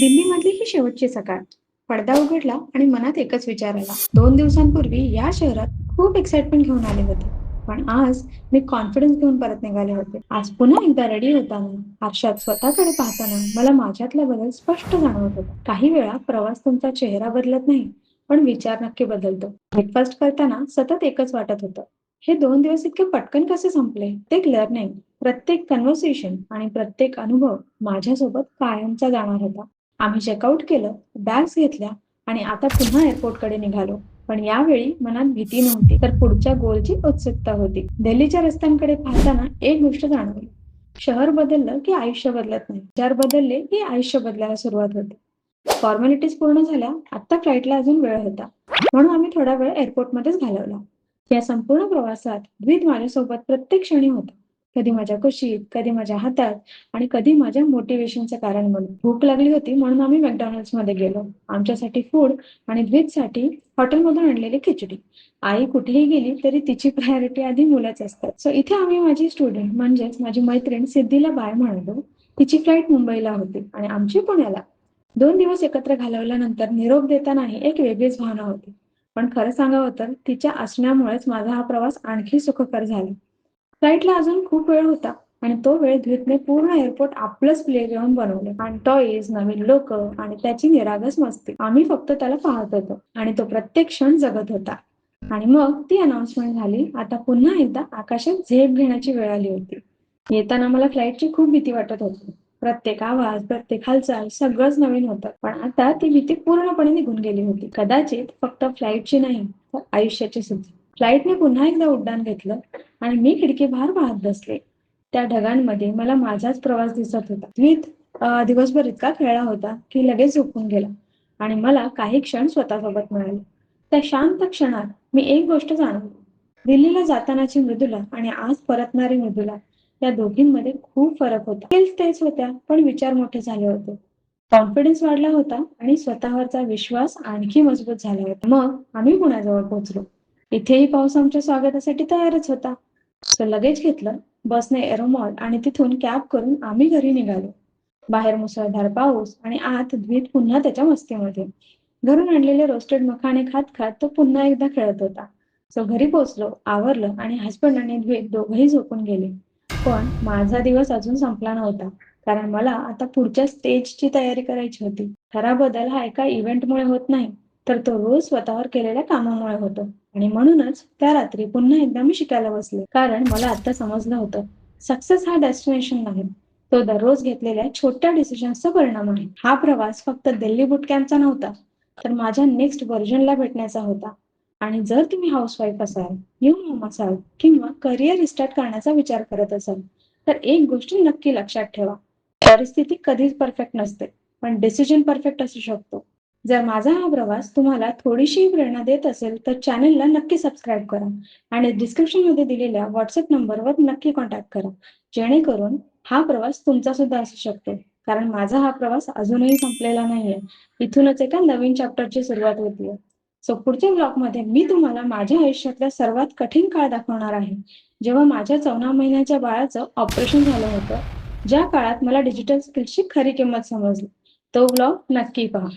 दिल्लीमधली ही शेवटची सकाळ. पडदा उघडला आणि मनात एकच विचार आला. 2 दिवसांपूर्वी या शहरात खूप एक्साइटमेंट घेऊन आले होते. पण आज मी कॉन्फिडन्स घेऊन परत निघाले होते. आज पुन्हा एकदा रेडी होताना, आरशात स्वतःकडे पाहताना मला माझ्यातला बदल स्पष्ट जाणवत होता. काही वेळा प्रवास तुमचा चेहरा बदलत नाही, पण विचार नक्की बदलतो. ब्रेकफास्ट करताना सतत एकच वाटत होतं. हे 2 दिवस इतके पटकन कसे संपले? प्रत्येक लर्निंग, प्रत्येक कन्व्हर्सेशन आणि प्रत्येक अनुभव माझ्यासोबत कायमचा जाणार होता. आम्ही चेकआउट केलं, बॅग्स घेतल्या आणि आता पुन्हा एअरपोर्टकडे निघालो. पण यावेळी मनात भीती नव्हती, तर पुढच्या गोलची उत्सुकता होती. दिल्लीच्या रस्त्यांकडे पाहताना एक गोष्ट जाणवली. शहर बदललं की आयुष्य बदलत नाही. विचार बदलले की आयुष्य बदलायला सुरुवात होते. फॉर्मॅलिटीज पूर्ण झाल्या. आता फ्लाईटला अजून वेळ होता. म्हणून आम्ही थोडा वेळ एअरपोर्टमध्येच घालवला. या संपूर्ण प्रवासात द्वित माझ्यासोबत प्रत्येक क्षणी होता. कधी माझ्या कुशीत, कधी माझ्या हातात आणि कधी माझ्या मोटिव्हेशनचं कारण म्हणून. भूक लागली होती म्हणून आम्ही मॅकडॉनल्ड्समध्ये गेलो. आमच्यासाठी फूड आणि द्वितसाठी हॉटेलमधून आणलेली खिचडी. आई कुठेही गेली तरी तिची प्रायोरिटी आधी मुलंच असतात. सो इथे आम्ही माझी स्टुडंट म्हणजेच माझी मैत्रीण सिद्धीला बाय म्हणालो. तिची फ्लाईट मुंबईला होती आणि आमची पुण्याला. 2 दिवस एकत्र घालवल्यानंतर निरोप देतानाही एक वेगळीच भावना होती. पण खरं सांगावं तर तिच्या असण्यामुळेच माझा हा प्रवास आणखी सुखकर झाला. फ्लाईटला अजून खूप वेळ होता आणि तो वेळ द्वितने पूर्ण एअरपोर्ट आपलंच प्लेग्राऊंड बनवलं. आणि टॉयज, नवीन लोक आणि त्याची निरागस मस्ती. आम्ही फक्त त्याला पाहत होतो आणि तो प्रत्येक क्षण जगत होता. आणि मग ती अनाउन्समेंट झाली. आता पुन्हा एकदा आकाशात झेप घेण्याची वेळ आली होती. येताना मला फ्लाईटची खूप भीती वाटत होती. प्रत्येक आवाज, प्रत्येक हालचाल सगळंच नवीन होतं. पण आता ती भीती पूर्णपणे निघून गेली होती. कदाचित फक्त फ्लाईटची नाही, तर आयुष्याची सुद्धा. फ्लाईटने पुन्हा एकदा उड्डाण घेतलं आणि मी खिडकीबाहेर पाहत बसले. त्या ढगांमध्ये मला माझाच प्रवास दिसत होता. द्वित दिवसभर इतका खेळला होता की लगेच झोपून गेला आणि मला काही क्षण स्वतःसोबत मिळाले. त्या शांत क्षणात मी एक गोष्ट जाणवली. दिल्लीला जातानाची मृदुला आणि आज परतणारी मृदुला या दोघींमध्ये खूप फरक होता. स्किल्स तेच होत्या, पण विचार मोठे झाले होते. कॉन्फिडन्स वाढला होता आणि स्वतःवरचा विश्वास आणखी मजबूत झाला होता. मग आम्ही पुण्याजवळ पोहोचलो. इथेही पाऊस आमच्या स्वागतासाठी तयारच होता. सो लगेच घेतलं, बसने एरोमॉल आणि तिथून कॅब करून आम्ही घरी निघालो. बाहेर मुसळधार पाऊस आणि आत द्वित पुन्हा त्याच्या मस्तीमध्ये. घरून आणलेले रोस्टेड मखाणे खात खात तो पुन्हा एकदा खेळत होता. सो घरी पोहोचलो, आवरलं आणि हसबंड आणि द्वित दोघंही झोपून गेले. पण माझा दिवस अजून संपला नव्हता. कारण मला आता पुढच्या स्टेजची तयारी करायची होती. खरा बदल हा एका इव्हेंटमुळे होत नाही, तर तो रोज स्वतःवर केलेल्या कामामुळे होतो. आणि म्हणूनच त्या रात्री पुन्हा एकदा मी शिकायला बसले. कारण मला आता समजलं होतं, सक्सेस हा डेस्टिनेशन नाही, तो दररोज घेतलेल्या छोट्या डिसिजन्सचा परिणाम आहे. हा प्रवास फक्त दिल्ली बुट कॅम्पचा नव्हता, तर माझ्या नेक्स्ट व्हर्जनला भेटण्याचा होता. आणि जर तुम्ही हाऊसवाईफ असाल, न्यू मॉम असाल किंवा करिअर रिस्टार्ट करण्याचा विचार करत असाल, तर एक गोष्ट नक्की लक्षात ठेवा. परिस्थिती कधीच परफेक्ट नसते, पण डिसिजन परफेक्ट असू शकतो. जर माझा हा प्रवास तुम्हाला थोडीशी प्रेरणा देत असेल, तर चॅनलला नक्की सबस्क्राईब करा आणि डिस्क्रिप्शनमध्ये दिलेल्या व्हॉट्सअप नंबरवर नक्की कॉन्टॅक्ट करा. जेणेकरून हा प्रवास तुमचा सुद्धा असू शकतो. कारण माझा हा प्रवास अजूनही संपलेला नाहीये. इथूनच एका नवीन चॅप्टरची सुरुवात होतीये. सो पुढच्या ब्लॉगमध्ये मी तुम्हाला माझ्या आयुष्यातला सर्वात कठीण काळ दाखवणार आहे. जेव्हा माझ्या 14 महिन्याच्या बाळाचं ऑपरेशन झालं होतं. ज्या काळात मला डिजिटल स्किल्सची खरी किंमत समजली. तो ब्लॉग नक्की पहा.